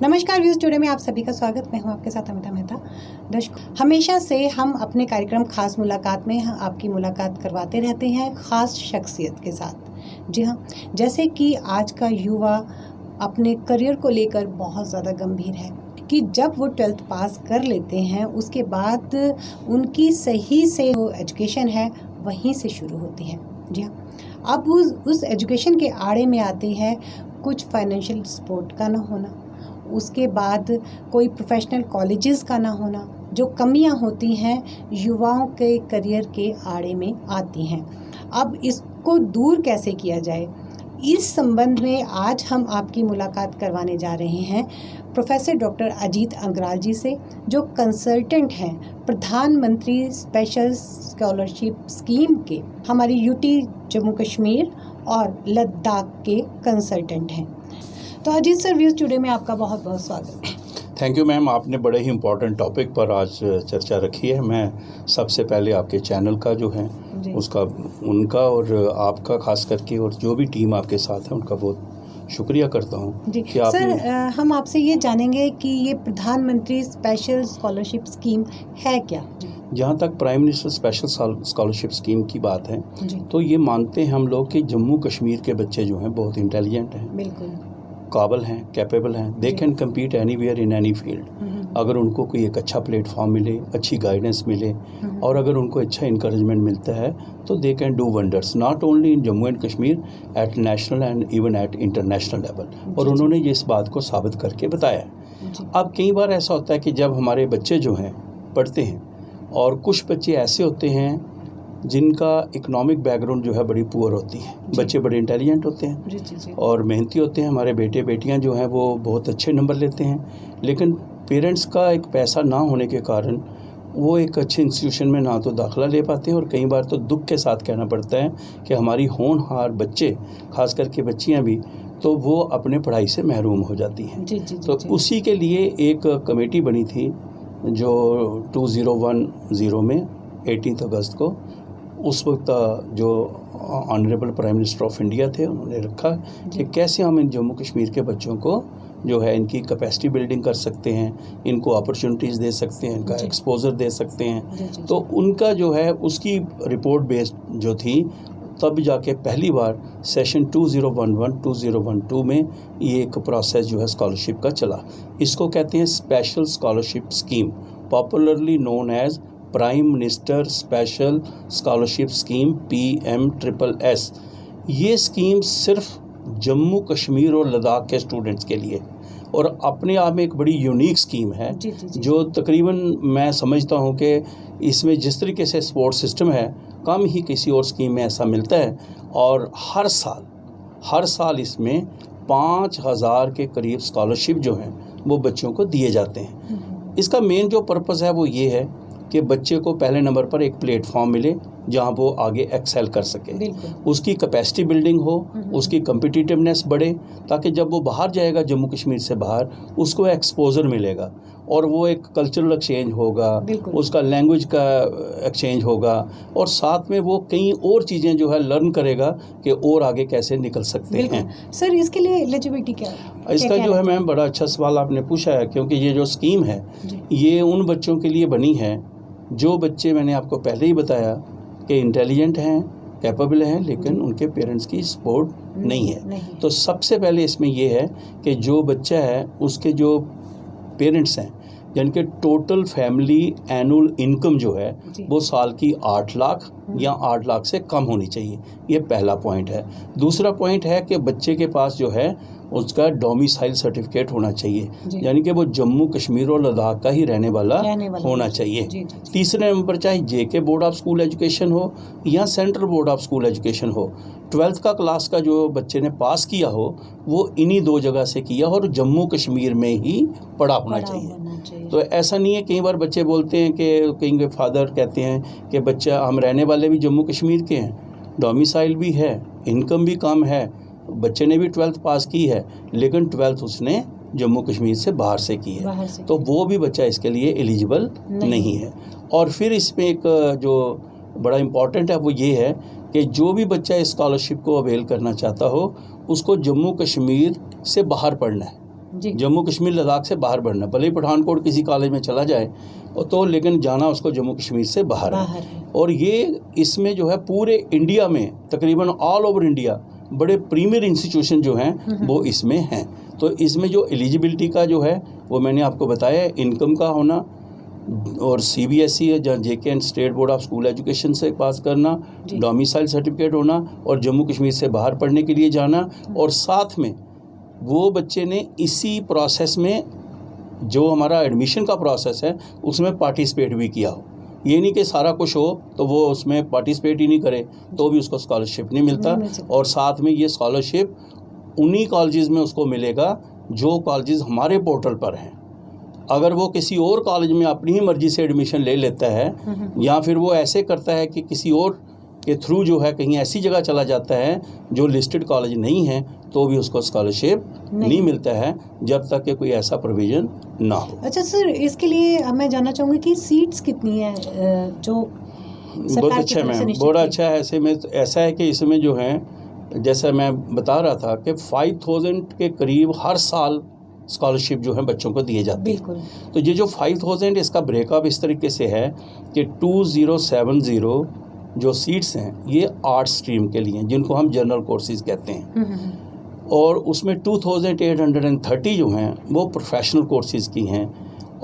नमस्कार views today में आप सभी का स्वागत। मैं हूं आपके साथ अमिता मेहता। दर्शक, हमेशा से हम अपने कार्यक्रम खास मुलाकात में आपकी मुलाकात करवाते रहते हैं खास शख्सियत के साथ। जी हाँ, जैसे कि आज का युवा अपने करियर को लेकर बहुत ज़्यादा गंभीर है कि जब वो 12th पास कर लेते हैं उसके बाद उनकी सही से वो एजुकेशन है वहीं से शुरू होती है। जी हाँ, अब उस एजुकेशन के आड़े में आती है कुछ फाइनेंशियल सपोर्ट का ना होना, उसके बाद कोई प्रोफेशनल कॉलेजेस का ना होना, जो कमियां होती हैं युवाओं के करियर के आड़े में आती हैं। अब इसको दूर कैसे किया जाए, इस संबंध में आज हम आपकी मुलाकात करवाने जा रहे हैं प्रोफेसर डॉक्टर अजीत अंगराल जी से, जो कंसल्टेंट हैं प्रधानमंत्री स्पेशल स्कॉलरशिप स्कीम के, हमारी यूटी जम्मू कश्मीर और लद्दाख के कंसल्टेंट हैं। तो अजीत सर, व्यूज टुडे में आपका बहुत बहुत स्वागत है। थैंक यू मैम, आपने बड़े ही इम्पोर्टेंट टॉपिक पर आज चर्चा रखी है। मैं सबसे पहले आपके चैनल का जो है उसका, उनका और आपका खास करके, और जो भी टीम आपके साथ है उनका बहुत शुक्रिया करता हूँ जी कि आपने। सर, हम आपसे ये जानेंगे कि ये प्रधानमंत्री स्पेशल स्कॉलरशिप स्कीम है क्या? जहाँ तक prime minister special scholarship scheme की बात है जी। तो ये मानते हैं हम लोग कि जम्मू कश्मीर के बच्चे जो हैं बहुत इंटेलिजेंट हैं, बिल्कुल काबिल हैं, कैपेबल हैं, they can compete anywhere in any field. अगर उनको कोई एक अच्छा प्लेटफॉर्म मिले, अच्छी गाइडेंस मिले और अगर उनको अच्छा इंकरेजमेंट मिलता है तो they can do wonders not only in Jammu and Kashmir, at national and even at international level. और उन्होंने ये इस बात को साबित करके बताया है। अब कई बार ऐसा होता है कि जब हमारे बच्चे जो हैं पढ़ते हैं, और कुछ बच्चे ऐसे होते हैं जिनका इकोनॉमिक बैकग्राउंड जो है बड़ी पुअर होती है। बच्चे बड़े इंटेलिजेंट होते हैं जी। और मेहनती होते हैं। हमारे बेटे बेटियां जो हैं वो बहुत अच्छे नंबर लेते हैं, लेकिन पेरेंट्स का एक पैसा ना होने के कारण वो एक अच्छे इंस्टीट्यूशन में ना तो दाखिला ले पाते हैं, और कई बार तो दुख के साथ कहना पड़ता है कि हमारी होनहार बच्चे, खास करके बच्चियाँ भी, तो वो अपने पढ़ाई से महरूम हो जाती हैं। तो उसी के लिए एक कमेटी बनी थी जो 2010 में 18 अगस्त को, उस वक्त जो honourable prime minister of India थे, उन्होंने रखा कि कैसे हम इन जम्मू कश्मीर के बच्चों को जो है इनकी कैपेसिटी बिल्डिंग कर सकते हैं, इनको अपॉर्चुनिटीज़ दे सकते हैं, इनका एक्सपोजर दे सकते हैं। तो उनका जो है उसकी रिपोर्ट बेस्ड जो थी, तब जाके पहली बार सेशन 2011-2012 में ये एक प्रोसेस जो है स्कॉलरशिप का चला। इसको कहते हैं special scholarship scheme, popularly known as prime minister special scholarship scheme PMSSS। ये स्कीम सिर्फ जम्मू कश्मीर और लद्दाख के स्टूडेंट्स के लिए, और अपने आप में एक बड़ी यूनिक स्कीम है। जो तकरीबन मैं समझता हूँ कि इसमें जिस तरीके से सपोर्ट सिस्टम है, कम ही किसी और स्कीम में ऐसा मिलता है। और हर साल इसमें 5000 के करीब स्कॉलरशिप जो हैं वो बच्चों को दिए जाते हैं। इसका मेन जो पर्पज़ है वो ये है कि बच्चे को पहले नंबर पर एक प्लेटफॉर्म मिले जहां वो आगे एक्सेल कर सके, उसकी कैपेसिटी बिल्डिंग हो, उसकी कम्पिटिटिवनेस बढ़े, ताकि जब वो बाहर जाएगा जम्मू कश्मीर से बाहर, उसको एक्सपोजर मिलेगा और वो एक कल्चरल एक्सचेंज होगा, उसका लैंग्वेज का एक्सचेंज होगा, और साथ में वो कई और चीज़ें जो है लर्न करेगा कि और आगे कैसे निकल सकते हैं। सर, इसके लिए एलिजिबिलिटी क्या है? इसका जो है मैम, बड़ा अच्छा सवाल आपने पूछा है, क्योंकि ये जो स्कीम है ये उन बच्चों के लिए बनी है जो बच्चे, मैंने आपको पहले ही बताया कि इंटेलिजेंट हैं, कैपेबल हैं, लेकिन उनके पेरेंट्स की सपोर्ट नहीं है। तो सबसे पहले इसमें ये है कि जो बच्चा है उसके जो पेरेंट्स हैं, जिनके टोटल फैमिली एनुअल इनकम जो है वो साल की 8 लाख या 8 लाख से कम होनी चाहिए। ये पहला पॉइंट है। दूसरा पॉइंट है कि बच्चे के पास जो है उसका डोमिसाइल सर्टिफिकेट होना चाहिए, यानी कि वो जम्मू कश्मीर और लद्दाख का ही रहने वाला होना चाहिए। तीसरे नंबर चाहे JK board of school education हो या central board of school education हो, 12th का क्लास का जो बच्चे ने पास किया हो वो इन्हीं 2 जगह से किया और जम्मू कश्मीर में ही पढ़ा होना चाहिए। तो ऐसा नहीं है, कई बार बच्चे बोलते हैं कि कहीं फादर कहते हैं कि बच्चा, हम रहने वाले भी जम्मू कश्मीर के हैं, डोमिसाइल भी है, इनकम भी कम है, बच्चे ने भी 12th पास की है, लेकिन 12th उसने जम्मू कश्मीर से बाहर से की है, तो वो भी बच्चा इसके लिए एलिजिबल नहीं है। और फिर इसमें एक जो बड़ा इम्पॉर्टेंट है वो ये है कि जो भी बच्चा इस स्कॉलरशिप को अवेल करना चाहता हो उसको जम्मू कश्मीर से बाहर पढ़ना है, जी। जम्मू कश्मीर लद्दाख से बाहर बढ़ना, भले ही पठानकोट किसी कॉलेज में चला जाए तो, लेकिन जाना उसको जम्मू कश्मीर से बाहर है। और ये इसमें जो है पूरे इंडिया में तकरीबन ऑल ओवर इंडिया बड़े प्रीमियर इंस्टीट्यूशन जो हैं वो इसमें हैं। तो इसमें जो एलिजिबिलिटी का जो है वो मैंने आपको बताया, इनकम का होना और CBSE है जहाँ JK and state board of school education से पास करना, डोमिसाइल सर्टिफिकेट होना और जम्मू कश्मीर से बाहर पढ़ने के लिए जाना, और साथ में वो बच्चे ने इसी प्रोसेस में जो हमारा एडमिशन का प्रोसेस है उसमें पार्टिसिपेट भी किया हो। ये नहीं कि सारा कुछ हो तो वो उसमें पार्टिसिपेट ही नहीं करे तो भी उसको स्कॉलरशिप नहीं मिलता। और साथ में ये स्कॉलरशिप उन्हीं कॉलेजेस में उसको मिलेगा जो कॉलेजेस हमारे पोर्टल पर हैं। अगर वो किसी और कॉलेज में अपनी ही मर्जी से एडमिशन ले लेता है या फिर वो ऐसे करता है कि किसी और के थ्रू जो है कहीं ऐसी जगह चला जाता है जो लिस्टेड कॉलेज नहीं है, तो भी उसको स्कॉलरशिप नहीं मिलता है जब तक कि कोई ऐसा प्रोविज़न ना हो। अच्छा सर, इसके लिए मैं जानना चाहूँगी कि सीट्स कितनी है जो बहुत अच्छा है मैम, बड़ा अच्छा है। ऐसे में ऐसा है कि इसमें जो है जैसा मैं बता रहा था कि 5000 के करीब हर साल स्कॉलरशिप जो है बच्चों को दिए जाते हैं। तो ये जो 5000 इसका ब्रेकअप इस तरीके से है कि 2070 जो सीट्स हैं ये आर्ट स्ट्रीम के लिए जिनको हम जनरल कोर्सेज कहते हैं, और उसमें 2830 जो हैं वो प्रोफेशनल कोर्सेज की हैं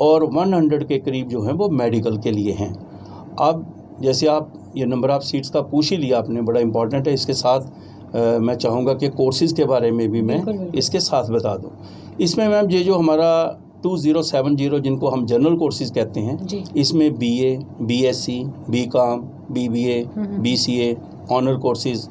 और 100 के करीब जो हैं वो मेडिकल के लिए हैं। अब जैसे आप ये नंबर ऑफ़ सीट्स का पूछ ही लिया आपने, बड़ा इम्पॉर्टेंट है। इसके साथ मैं चाहूँगा कि कोर्सेज़ के बारे में भी मैं इसके साथ बता दूँ। इसमें मैम ये जो हमारा 2070 जिनको हम जनरल कोर्सेज़ कहते हैं, इसमें BA, BSc, BCom, BBA, BCA, honour courses,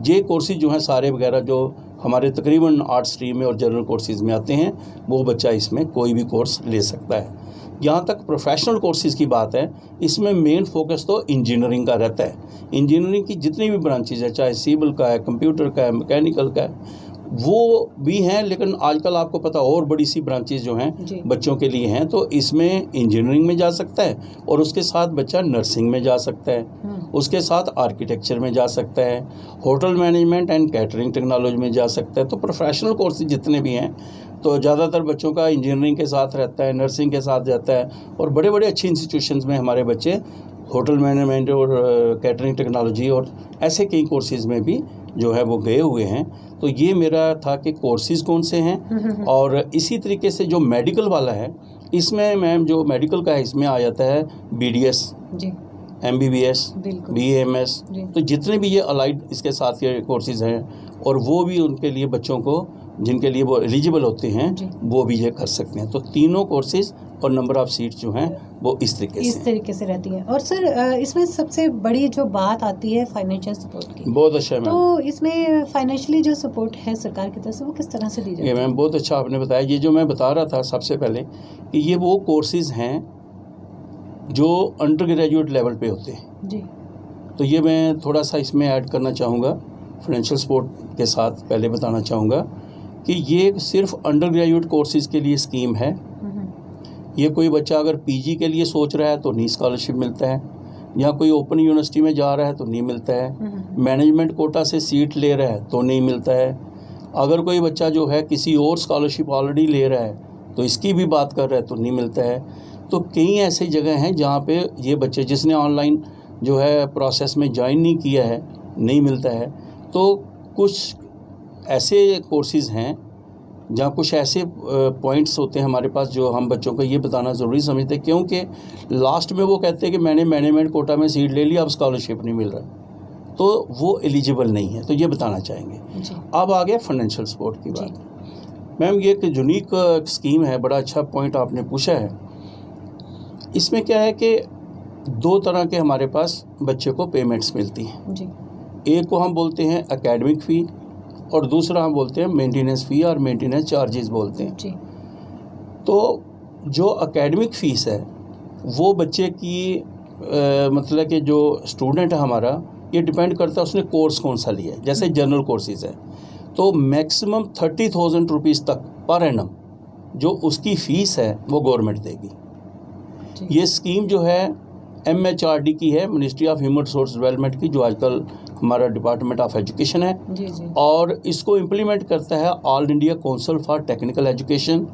ये कोर्सेज़ जो हैं सारे वगैरह जो हमारे तकरीबन आर्ट स्ट्रीम में और जनरल कोर्सेज़ में आते हैं, वो बच्चा इसमें कोई भी कोर्स ले सकता है। यहाँ तक प्रोफेशनल कोर्सेज़ की बात है, इसमें मेन फोकस तो इंजीनियरिंग का रहता है। इंजीनियरिंग की जितनी भी ब्रांचेज है, चाहे सिविल का है, कंप्यूटर का है, मैकेनिकल का है, वो भी हैं, लेकिन आजकल आपको पता और बड़ी सी ब्रांचेज जो हैं बच्चों के लिए हैं। तो इसमें इंजीनियरिंग में जा सकता है और उसके साथ बच्चा नर्सिंग में जा सकता है, उसके साथ आर्किटेक्चर में जा सकता है, hotel management and catering technology में जा सकता है। तो प्रोफेशनल कोर्सेज जितने भी हैं तो ज़्यादातर बच्चों का इंजीनियरिंग के साथ रहता है, नर्सिंग के साथ जाता है, और बड़े बड़े अच्छे इंस्टीट्यूशंस में हमारे बच्चे होटल मैनेजमेंट और कैटरिंग टेक्नोलॉजी और ऐसे कई कोर्सेज़ में भी जो है वो गए हुए हैं। तो ये मेरा था कि कोर्सेज़ कौन से हैं। और इसी तरीके से जो मेडिकल वाला है, इसमें मैम जो मेडिकल का है इसमें आ जाता है BDS, MBBS, BAMS, तो जितने भी ये अलाइड इसके साथ ये कोर्सेज़ हैं, और वो भी उनके लिए बच्चों को जिनके लिए वो एलिजिबल होते हैं वो भी ये कर सकते हैं। तो तीनों कोर्सेज़ और नंबर ऑफ़ सीट्स जो हैं वो इस तरीके से रहती हैं। और सर इसमें सबसे बड़ी जो बात आती है फाइनेंशियल सपोर्ट की। बहुत अच्छा है मैम। तो इसमें फाइनेंशियली जो सपोर्ट है सरकार की तरफ से वो किस तरह से दी जाती है? मैम बहुत अच्छा आपने बताया। ये जो मैं बता रहा था सबसे पहले कि ये वो कोर्सेज़ हैं जो अंडर ग्रेजुएट लेवल पे होते हैं जी। तो ये मैं थोड़ा सा इसमें ऐड करना चाहूँगा, फाइनेंशियल सपोर्ट के साथ पहले बताना चाहूँगा कि ये सिर्फ अंडर ग्रेजुएट कोर्सेज़ के लिए स्कीम है। ये कोई बच्चा अगर PG के लिए सोच रहा है तो नहीं स्कॉलरशिप मिलता है, या कोई ओपन यूनिवर्सिटी में जा रहा है तो नहीं मिलता है, मैनेजमेंट कोटा से सीट ले रहा है तो नहीं मिलता है, अगर कोई बच्चा जो है किसी और स्कॉलरशिप ऑलरेडी ले रहा है तो इसकी भी बात कर रहा है तो नहीं मिलता है। तो कई ऐसी जगह हैं जहाँ पे ये बच्चे जिसने ऑनलाइन जो है प्रोसेस में ज्वाइन नहीं किया है नहीं मिलता है। तो कुछ ऐसे कोर्सेज़ हैं जहाँ कुछ ऐसे पॉइंट्स होते हैं हमारे पास जो हम बच्चों को ये बताना ज़रूरी समझते हैं, क्योंकि लास्ट में वो कहते हैं कि मैंने मैनेजमेंट कोटा में सीट ले लिया अब स्कॉलरशिप नहीं मिल रहा, तो वो एलिजिबल नहीं है। तो ये बताना चाहेंगे। अब आ गया फाइनेंशियल सपोर्ट की बात। मैम ये एक यूनिक स्कीम है, बड़ा अच्छा पॉइंट आपने पूछा है। इसमें क्या है कि दो तरह के हमारे पास बच्चे को पेमेंट्स मिलती हैं जी। एक को हम बोलते हैं एकेडमिक फ़ी और दूसरा हम बोलते हैं मेंटेनेंस फ़ी और मेंटेनेंस चार्जेस बोलते हैं जी। तो जो एकेडमिक फ़ीस है वो बच्चे की मतलब कि जो स्टूडेंट है हमारा, ये डिपेंड करता है उसने कोर्स कौन सा लिया है। जैसे जनरल कोर्सेज़ है तो मैक्सिमम 30,000 रुपीज़ तक पर एनम जो उसकी फ़ीस है वो गवर्नमेंट देगी। ये स्कीम जो है MHRD की है, ministry of human resource development की, जो आजकल हमारा डिपार्टमेंट ऑफ एजुकेशन है जी जी। और इसको इम्प्लीमेंट करता है all India council for technical education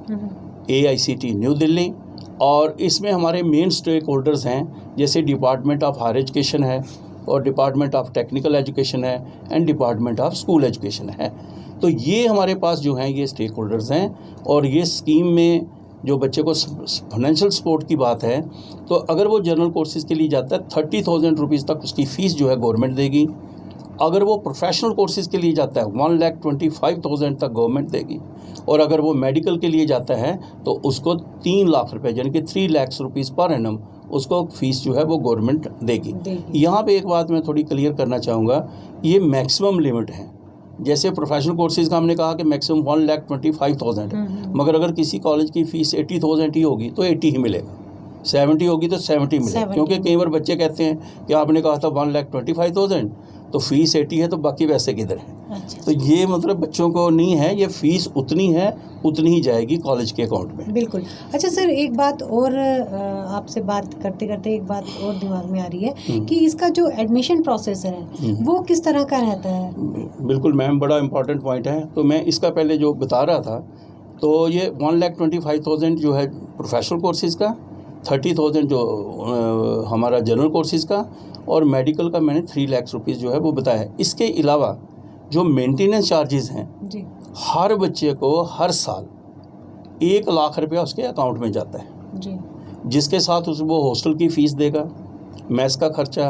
AICT new Delhi. और इसमें हमारे मेन स्टेक होल्डर्स हैं, जैसे डिपार्टमेंट ऑफ हायर एजुकेशन है और डिपार्टमेंट ऑफ टेक्निकल एजुकेशन है and department of school education है। तो ये हमारे पास जो हैं ये स्टेक होल्डर्स हैं। और ये स्कीम में जो बच्चे को फाइनेंशियल सपोर्ट की बात है, तो अगर वो जनरल कोर्सेज़ के लिए जाता है 30,000 रुपीज़ तक उसकी फ़ीस जो है गवर्नमेंट देगी। अगर वो प्रोफेशनल कोर्सेज़ के लिए जाता है 1,25,000 तक गवर्नमेंट देगी। और अगर वो मेडिकल के लिए जाता है तो उसको 3 लाख रुपए यानी कि 3 लाख रुपीज़ पर एनम उसको फ़ीस जो है वो गवर्नमेंट देगी। यहाँ पे एक बात मैं थोड़ी क्लियर करना चाहूँगा, ये मैक्सिमम लिमिट है। जैसे प्रोफेशनल कोर्सेज़ का हमने कहा कि मैक्सिमम 1,25,000 है, मगर अगर किसी कॉलेज की फ़ीस 80,000 ही होगी तो 80 ही मिलेगा, 70 होगी तो 70 मिलेगा। क्योंकि कई बार बच्चे कहते हैं कि आपने कहा था 1,25,000 तो फ़ीस 80 है तो बाकी पैसे किधर हैं। अच्छा। तो ये मतलब बच्चों को नहीं है, ये फ़ीस उतनी है उतनी ही जाएगी कॉलेज के अकाउंट में। बिल्कुल। अच्छा सर, एक बात और आपसे बात करते करते एक बात और दिमाग में आ रही है कि इसका जो एडमिशन प्रोसेस है वो किस तरह का रहता है? बिल्कुल मैम, बड़ा इम्पॉर्टेंट पॉइंट है। तो मैं इसका पहले जो बता रहा था, तो ये 1,25,000 जो है प्रोफेशनल कोर्सेज़ का, 30,000 जो हमारा जनरल कोर्सेज़ का, और मेडिकल का मैंने 3 लाख रुपीज़ जो है वो बताया है। इसके अलावा जो मेंटेनेंस चार्जेस हैं जी, हर बच्चे को हर साल 1 लाख रुपया उसके अकाउंट में जाता है जी, जिसके साथ वो हॉस्टल की फ़ीस देगा, मैस का खर्चा,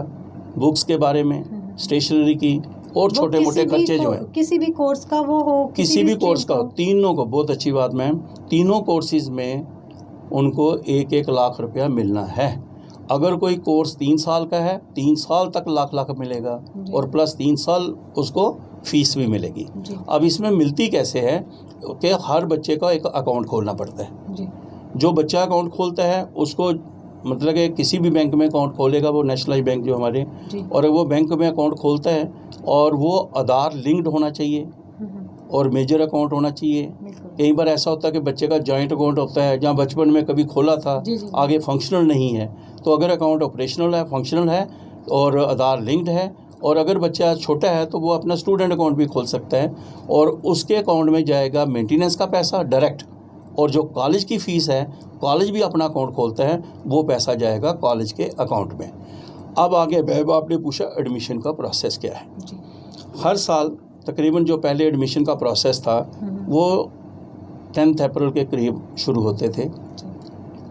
बुक्स के बारे में, स्टेशनरी की और छोटे मोटे खर्चे जो हैं किसी भी कोर्स का वो हो, किसी भी कोर्स का हो, तीनों को। बहुत अच्छी बात मैम, तीनों कोर्सेज़ में उनको 1-1 लाख रुपया मिलना है। अगर कोई कोर्स 3 साल का है, 3 साल तक लाख मिलेगा और प्लस 3 साल उसको फ़ीस भी मिलेगी। अब इसमें मिलती कैसे है कि हर बच्चे का एक अकाउंट खोलना पड़ता है जी। जो बच्चा अकाउंट खोलता है उसको मतलब कि किसी भी बैंक में अकाउंट खोलेगा, वो नेशनलाइज बैंक जो हमारे, और वो बैंक में अकाउंट खोलता है और वो आधार लिंक्ड होना चाहिए और मेजर अकाउंट होना चाहिए। कई बार ऐसा होता है कि बच्चे का जॉइंट अकाउंट होता है जहाँ बचपन में कभी खोला था, आगे फंक्शनल नहीं है। तो अगर अकाउंट ऑपरेशनल है, फंक्शनल है और आधार लिंक्ड है, और अगर बच्चा छोटा है तो वो अपना स्टूडेंट अकाउंट भी खोल सकता है और उसके अकाउंट में जाएगा मेंटेनेंस का पैसा डायरेक्ट, और जो कॉलेज की फ़ीस है कॉलेज भी अपना अकाउंट खोलता है, वो पैसा जाएगा कॉलेज के अकाउंट में। अब आगे बहब आपने पूछा एडमिशन का प्रोसेस क्या है। हर साल तकरीबन जो पहले एडमिशन का प्रोसेस था वो 10 अप्रैल के करीब शुरू होते थे,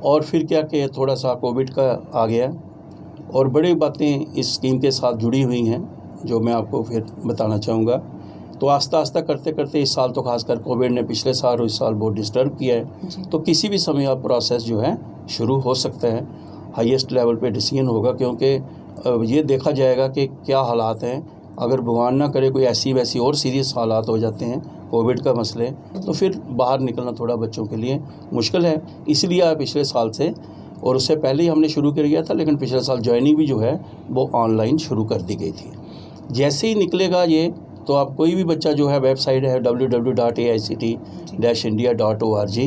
और फिर क्या कि थोड़ा सा कोविड का आ गया और बड़ी बातें इस स्कीम के साथ जुड़ी हुई हैं जो मैं आपको फिर बताना चाहूँगा। तो आस्ता आस्ता करते करते इस साल तो खासकर कोविड ने पिछले साल और इस साल बहुत डिस्टर्ब किया है, तो किसी भी समय आप प्रोसेस जो है शुरू हो सकता है। हाईएस्ट लेवल पे डिसीजन होगा, क्योंकि ये देखा जाएगा कि क्या हालात हैं। अगर भगवान ना करे कोई ऐसी वैसी और सीरियस हालात हो जाते हैं कोविड का मसले, तो फिर बाहर निकलना थोड़ा बच्चों के लिए मुश्किल है। इसलिए पिछले साल से और उससे पहले ही हमने शुरू कर दिया था, लेकिन पिछले साल ज्वाइनिंग भी जो है वो ऑनलाइन शुरू कर दी गई थी। जैसे ही निकलेगा ये, तो आप कोई भी बच्चा जो है, वेबसाइट है www.aict-india.org,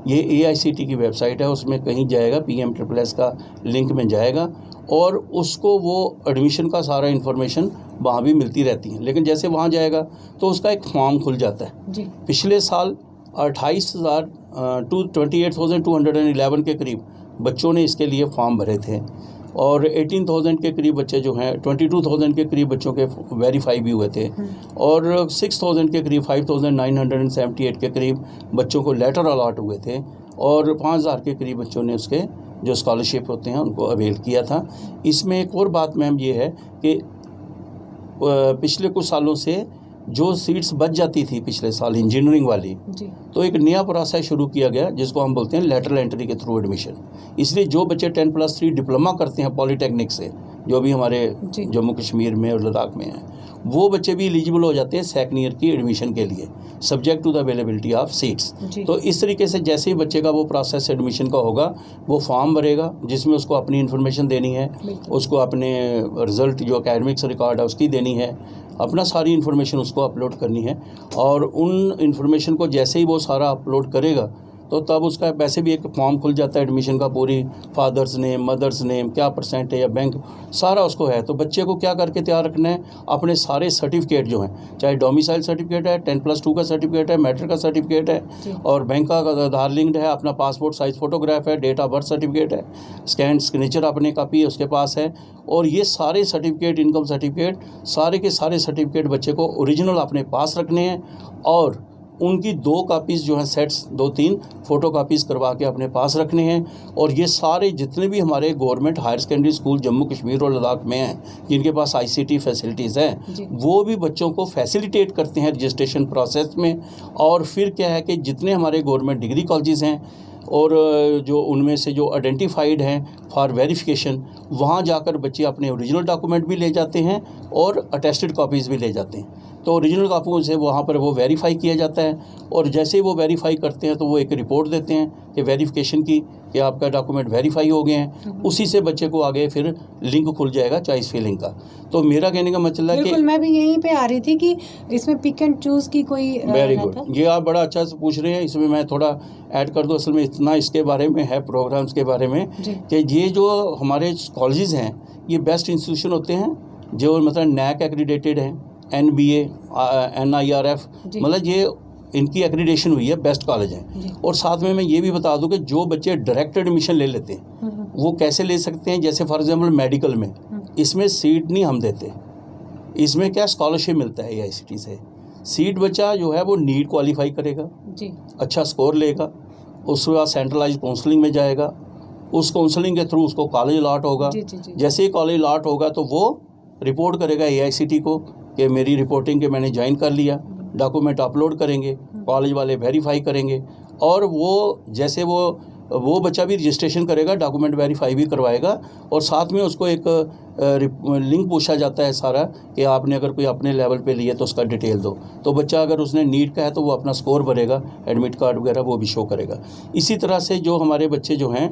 ये AICT की वेबसाइट है, उसमें कहीं जाएगा PM++ का लिंक में जाएगा और उसको वो एडमिशन का सारा इन्फॉर्मेशन वहाँ भी मिलती रहती है। लेकिन जैसे वहाँ जाएगा तो उसका एक फॉर्म खुल जाता है जी। पिछले साल 28,211 के करीब बच्चों ने इसके लिए फॉर्म भरे थे और 18,000 के करीब बच्चे जो हैं, 22,000 के करीब बच्चों के वेरीफाई भी हुए थे और 6,000 के करीब 5,978 के करीब बच्चों को लेटर अलॉट हुए थे और 5,000 के करीब बच्चों ने उसके जो स्कॉलरशिप होते हैं उनको अवेल किया था। इसमें एक और बात मैम ये है कि पिछले कुछ सालों से जो सीट्स बच जाती थी पिछले साल इंजीनियरिंग वाली जी, तो एक नया प्रोसेस शुरू किया गया जिसको हम बोलते हैं लेटरल एंट्री के थ्रू एडमिशन। इसलिए जो बच्चे 10+3 डिप्लोमा करते हैं पॉलीटेक्निक से, जो भी हमारे जम्मू कश्मीर में और लद्दाख में हैं, वो बच्चे भी एलिजिबल हो जाते हैं सेकंड ईयर की एडमिशन के लिए, subject to the availability of seats. तो इस तरीके से जैसे ही बच्चे का वो प्रोसेस एडमिशन का होगा, वो फॉर्म भरेगा जिसमें उसको अपनी इन्फॉर्मेशन देनी है, उसको अपने रिज़ल्ट जो एकेडमिक्स रिकॉर्ड है उसकी देनी है, अपना सारी इन्फॉर्मेशन उसको अपलोड करनी है और उन इन्फॉर्मेशन को जैसे ही वो सारा अपलोड करेगा तो तब उसका वैसे भी एक फॉर्म खुल जाता है एडमिशन का, पूरी फादर्स नेम, मदर्स नेम, क्या परसेंट है या बैंक, सारा उसको है। तो बच्चे को क्या करके तैयार रखना है, अपने सारे सर्टिफिकेट जो हैं, चाहे डोमिसाइल सर्टिफिकेट है, 10+2 का सर्टिफिकेट है, मैट्रिक का सर्टिफिकेट है, और बैंक का आधार लिंक्ड है, अपना पासपोर्ट साइज फ़ोटोग्राफ है, डेट ऑफ बर्थ सर्टिफिकेट है, स्कैन सिग्नेचर अपने कापी उसके पास है, और ये सारे सर्टिफिकेट, इनकम सर्टिफिकेट, सारे के सारे सर्टिफिकेट बच्चे को ओरिजिनल अपने पास रखने हैं, और उनकी 2 कापीज़ जो हैं, सेट्स 2-3 फ़ोटो कापीज़ करवा के अपने पास रखने हैं। और ये सारे जितने भी हमारे government higher secondary school Jammu Kashmir और लद्दाख में हैं, जिनके पास ICT फैसिलिटीज़ हैं, वो भी बच्चों को फैसिलिटेट करते हैं रजिस्ट्रेशन प्रोसेस में। और फिर क्या है कि जितने हमारे गवर्नमेंट डिग्री कॉलेजेस हैं और जो उनमें से जो आइडेंटिफाइड हैं फॉर वेरिफिकेशन, वहाँ जाकर बच्चे अपने ओरिजिनल डॉक्यूमेंट भी ले जाते हैं और अटेस्टेड कॉपीज़ भी ले जाते हैं। तो ओरिजिनल कापियों से वहाँ पर वो वेरीफाई किया जाता है, और जैसे ही वो वेरीफाई करते हैं तो वो एक रिपोर्ट देते हैं कि वेरिफिकेशन की, कि आपका डॉक्यूमेंट वेरीफाई हो गए हैं। उसी से बच्चे को आगे फिर लिंक खुल जाएगा चॉइस फिलिंग का। तो मेरा कहने का मतलब है कि मैं भी यहीं पे आ रही थी कि इसमें पिक एंड चूज़ की कोई वेरी गुड, ये आप बड़ा अच्छा से पूछ रहे हैं। इसमें मैं थोड़ा ऐड कर दूँ, असल में इतना इसके बारे में है, प्रोग्राम्स के बारे में, कि ये जो हमारे कॉलेजेस हैं ये बेस्ट इंस्टीट्यूशन होते हैं, जो मतलब NAC एक्रीडेटेड हैं, NBA, NIRF, मतलब ये इनकी एक्रीडेशन हुई है, बेस्ट कॉलेज हैं। और साथ में मैं ये भी बता दूं कि जो बच्चे डायरेक्ट एडमिशन ले लेते हैं वो कैसे ले सकते हैं। जैसे फॉर एग्जांपल मेडिकल में, इसमें सीट नहीं हम देते, इसमें क्या स्कॉलरशिप मिलता है AICT से। सीट बच्चा जो है वो नीट क्वालिफाई करेगा जी, अच्छा स्कोर लेगा, उसके बाद सेंट्रलाइज काउंसलिंग में जाएगा, उस काउंसलिंग के थ्रू उसको कॉलेज अलॉट होगा। जैसे ही कॉलेज अलॉट होगा तो वो रिपोर्ट करेगा AICT को कि मेरी रिपोर्टिंग के मैंने ज्वाइन कर लिया, डॉक्यूमेंट अपलोड करेंगे, कॉलेज वाले वेरीफाई करेंगे, और वो जैसे वो बच्चा भी रजिस्ट्रेशन करेगा, डॉक्यूमेंट वेरीफाई भी करवाएगा, और साथ में उसको एक लिंक पूछा जाता है सारा कि आपने अगर कोई अपने लेवल पे लिए तो उसका डिटेल दो। तो बच्चा अगर उसने नीट का है तो वो अपना स्कोर भरेगा, एडमिट कार्ड वगैरह वो भी शो करेगा। इसी तरह से जो हमारे बच्चे जो हैं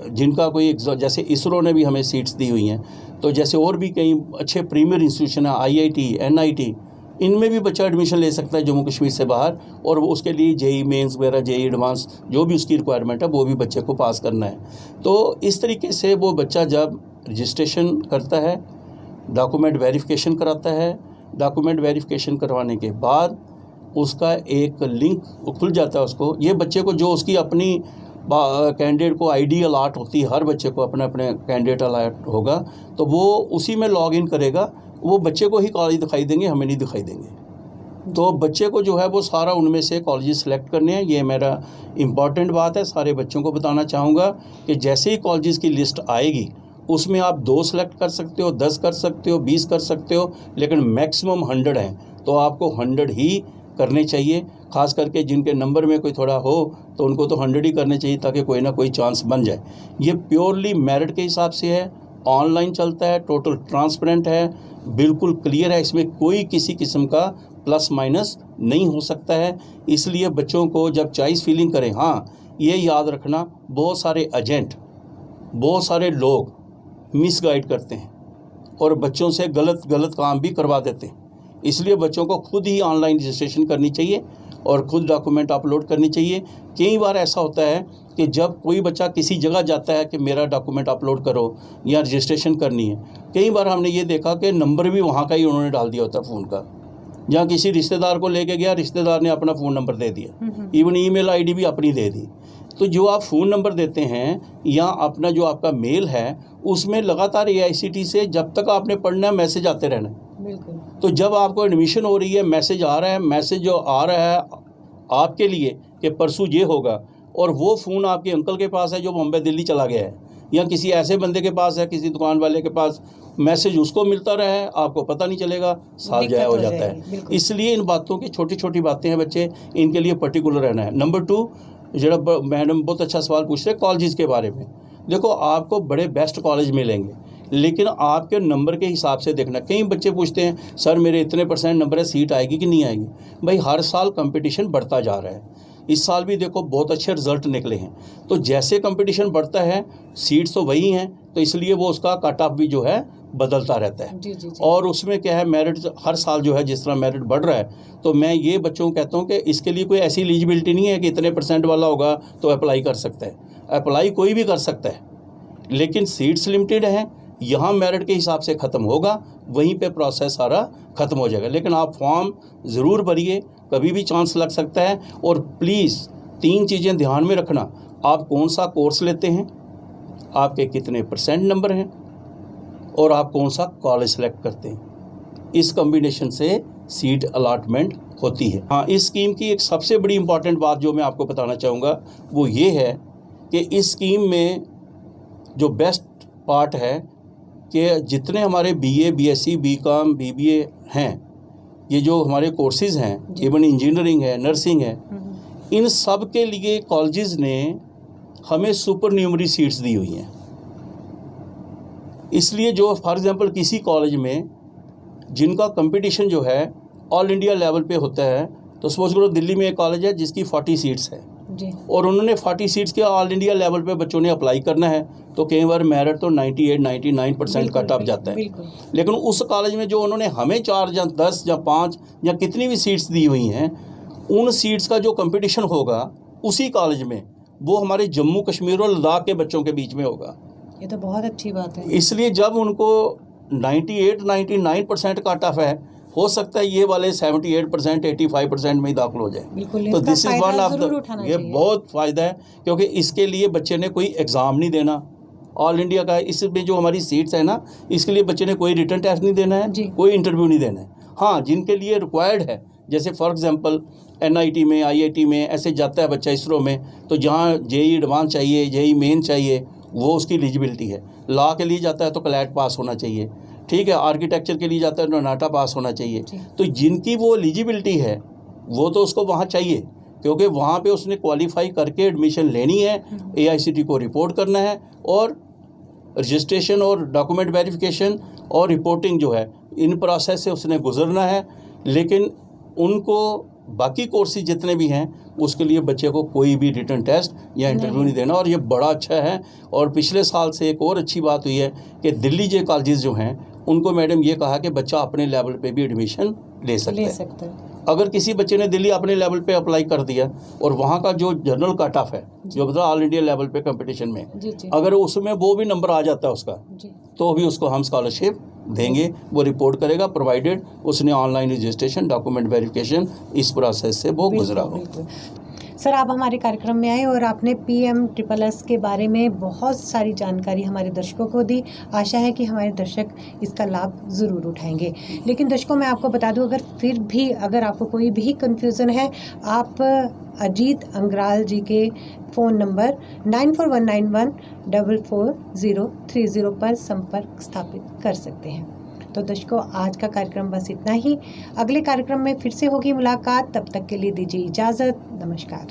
जिनका कोई जैसे इसरो ने भी हमें सीट्स दी हुई हैं, तो जैसे और भी कई अच्छे प्रीमियर इंस्टीट्यूशन है, IIT, NIT, इनमें भी बच्चा एडमिशन ले सकता है जम्मू कश्मीर से बाहर, और वो उसके लिए JEE मेंस वगैरह, JEE एडवांस, जो भी उसकी रिक्वायरमेंट है वो भी बच्चे को पास करना है। तो इस तरीके से वो बच्चा जब रजिस्ट्रेशन करता है, डॉक्यूमेंट वेरिफिकेशन कराता है, डॉक्यूमेंट वेरिफिकेशन करवाने के बाद उसका एक लिंक खुल जाता है उसको। ये बच्चे को जो उसकी अपनी कैंडिडेट को ID अलॉट होती है, हर बच्चे को अपने अपने कैंडिडेट अलॉट होगा, तो वो उसी में लॉगिन करेगा, वो बच्चे को ही कॉलेज दिखाई देंगे, हमें नहीं दिखाई देंगे। तो बच्चे को जो है वो सारा उनमें से कॉलेज सेलेक्ट करने हैं। ये मेरा इम्पॉर्टेंट बात है, सारे बच्चों को बताना चाहूँगा कि जैसे ही कॉलेज की लिस्ट आएगी उसमें आप 2 सेलेक्ट कर सकते हो, 10 कर सकते हो, 20 कर सकते हो, लेकिन मैक्सिमम 100 हैं, तो आपको 100 ही करने चाहिए। ख़ास करके जिनके नंबर में कोई थोड़ा हो तो उनको तो 100 ही करने चाहिए, ताकि कोई ना कोई चांस बन जाए। ये प्योरली मेरिट के हिसाब से है, ऑनलाइन चलता है, टोटल ट्रांसपेरेंट है, बिल्कुल क्लियर है, इसमें कोई किसी किस्म का प्लस माइनस नहीं हो सकता है। इसलिए बच्चों को जब चॉइस फिलिंग करें, हाँ ये याद रखना, बहुत सारे एजेंट, बहुत सारे लोग मिसगाइड करते हैं और बच्चों से गलत काम भी करवा देते हैं। इसलिए बच्चों को खुद ही ऑनलाइन रजिस्ट्रेशन करनी चाहिए और खुद डॉक्यूमेंट अपलोड करनी चाहिए। कई बार ऐसा होता है कि जब कोई बच्चा किसी जगह जाता है कि मेरा डॉक्यूमेंट अपलोड करो या रजिस्ट्रेशन करनी है, कई बार हमने ये देखा कि नंबर भी वहाँ का ही उन्होंने डाल दिया होता है फ़ोन का। जहाँ किसी रिश्तेदार को लेके गया, रिश्तेदार ने अपना फ़ोन नंबर दे दिया, इवन ईमेल आईडी भी अपनी दे दी। तो जो आप फ़ोन नंबर देते हैं या अपना जो आपका मेल है, उसमें लगातार AICT से जब तक आपने पढ़ना है मैसेज आते रहना है। बिल्कुल। तो जब आपको एडमिशन हो रही है, मैसेज आ रहा है, मैसेज जो आ रहा है आपके लिए कि परसों ये होगा, और वो फ़ोन आपके अंकल के पास है जो बॉम्बे दिल्ली चला गया है, या किसी ऐसे बंदे के पास है, किसी दुकान वाले के पास, मैसेज उसको मिलता रहे, आपको पता नहीं चलेगा, साल जाया हो जाता है। इसलिए इन बातों की छोटी छोटी बातें हैं बच्चे, इनके लिए पर्टिकुलर रहना है। नंबर 2, जरा मैडम बहुत अच्छा सवाल पूछ रहे हैं कॉलेज के बारे में। देखो, आपको बड़े बेस्ट कॉलेज मिलेंगे, लेकिन आपके नंबर के हिसाब से देखना। कई बच्चे पूछते हैं सर मेरे इतने % नंबर है, सीट आएगी कि नहीं आएगी। भाई हर साल कंपटीशन बढ़ता जा रहा है, इस साल भी देखो बहुत अच्छे रिजल्ट निकले हैं। तो जैसे कंपटीशन बढ़ता है, सीट्स तो वही हैं, तो इसलिए वो उसका कट ऑफ भी जो है बदलता रहता है। जी। और उसमें क्या है, मेरिट हर साल जो है जिस तरह मेरिट बढ़ रहा है, तो मैं ये बच्चों को कहता हूँ कि इसके लिए कोई ऐसी एलिजिबिलिटी नहीं है कि इतने % वाला होगा तो अप्लाई कर सकता है। अप्लाई कोई भी कर सकता है, लेकिन सीट्स लिमिटेड हैं। यहाँ मेरिट के हिसाब से ख़त्म होगा, वहीं पे प्रोसेस सारा ख़त्म हो जाएगा। लेकिन आप फॉर्म ज़रूर भरिए, कभी भी चांस लग सकता है। और प्लीज़ 3 चीज़ें ध्यान में रखना, आप कौन सा कोर्स लेते हैं, आपके कितने % नंबर हैं, और आप कौन सा कॉलेज सेलेक्ट करते हैं। इस कॉम्बिनेशन से सीट अलॉटमेंट होती है। हाँ, इस स्कीम की एक सबसे बड़ी इम्पॉर्टेंट बात जो मैं आपको बताना चाहूँगा वो ये है कि इस स्कीम में जो बेस्ट पार्ट है कि जितने हमारे BA, BSc, BCom, BBA हैं, ये जो हमारे कोर्सेज़ हैं, इवन इंजीनियरिंग है, नर्सिंग है, इन सब के लिए कॉलेजेस ने हमें सुपर न्यूमरी सीट्स दी हुई हैं। इसलिए जो फॉर एग्जांपल किसी कॉलेज में जिनका कंपटीशन जो है ऑल इंडिया लेवल पे होता है, तो सपोज करो दिल्ली में एक कॉलेज है जिसकी 40 सीट्स है जी, और उन्होंने 40 सीट्स के ऑल इंडिया लेवल पे बच्चों ने अप्लाई करना है, तो कई बार मेरिट तो 98-99% कट ऑफ जाता है। लेकिन उस कॉलेज में जो उन्होंने हमें 4 या 10 या 5 या कितनी भी सीट्स दी हुई हैं, उन सीट्स का जो कंपटीशन होगा उसी कॉलेज में वो हमारे जम्मू कश्मीर और लद्दाख के बच्चों के बीच में होगा। ये तो बहुत अच्छी बात है। इसलिए जब उनको 98-99% कट ऑफ है, हो सकता है ये वाले 78%, 85% में ही दाखिल हो जाए। बिल्कुल, तो this is one of the, ये चाहिए। बहुत फ़ायदा है, क्योंकि इसके लिए बच्चे ने कोई एग्ज़ाम नहीं देना। ऑल इंडिया का इसमें जो हमारी सीट्स है ना, इसके लिए बच्चे ने कोई रिटन टेस्ट नहीं देना है, कोई इंटरव्यू नहीं देना है। हाँ, जिनके लिए रिक्वायर्ड है, जैसे फॉर एग्जांपल NIT में, IIT में ऐसे जाता है बच्चा, इसरो में, तो जहाँ JEE एडवांस चाहिए, JEE मेन चाहिए, वो उसकी एलिजिबिलिटी है। लॉ के लिए जाता है तो क्लैट पास होना चाहिए, ठीक है। आर्किटेक्चर के लिए जाता है तो नाटा पास होना चाहिए। तो जिनकी वो एलिजिबिलिटी है वो तो उसको वहाँ चाहिए, क्योंकि वहाँ पे उसने क्वालिफाई करके एडमिशन लेनी है, AICTE को रिपोर्ट करना है, और रजिस्ट्रेशन और डॉक्यूमेंट वेरिफिकेशन और रिपोर्टिंग जो है, इन प्रोसेस से उसने गुजरना है। लेकिन उनको बाकी कोर्सेज जितने भी हैं उसके लिए बच्चे को कोई भी रिटन टेस्ट या इंटरव्यू नहीं देना, और ये बड़ा अच्छा है। और पिछले साल से एक और अच्छी बात हुई है कि दिल्ली जे कॉलेजेस जो हैं उनको मैडम ये कहा कि बच्चा अपने लेवल पे भी एडमिशन ले सकता है। अगर किसी बच्चे ने दिल्ली अपने लेवल पे अप्लाई कर दिया और वहाँ का जो जनरल कट ऑफ है, जो मतलब ऑल इंडिया लेवल पे कंपटीशन में, अगर उसमें वो भी नंबर आ जाता है उसका, तो भी उसको हम स्कॉलरशिप देंगे। वो रिपोर्ट करेगा, प्रोवाइडेड उसने ऑनलाइन रजिस्ट्रेशन, डॉक्यूमेंट वेरिफिकेशन, इस प्रोसेस से वो गुजरा हो। सर, आप हमारे कार्यक्रम में आए और आपने PMSSS के बारे में बहुत सारी जानकारी हमारे दर्शकों को दी। आशा है कि हमारे दर्शक इसका लाभ ज़रूर उठाएंगे। लेकिन दर्शकों, मैं आपको बता दूं, अगर आपको कोई भी कन्फ्यूज़न है, आप अजीत अंग्राल जी के फ़ोन नंबर 9419144030 पर संपर्क स्थापित कर सकते हैं। तो दर्शकों, आज का कार्यक्रम बस इतना ही। अगले कार्यक्रम में फिर से होगी मुलाकात, तब तक के लिए दीजिए इजाज़त। नमस्कार।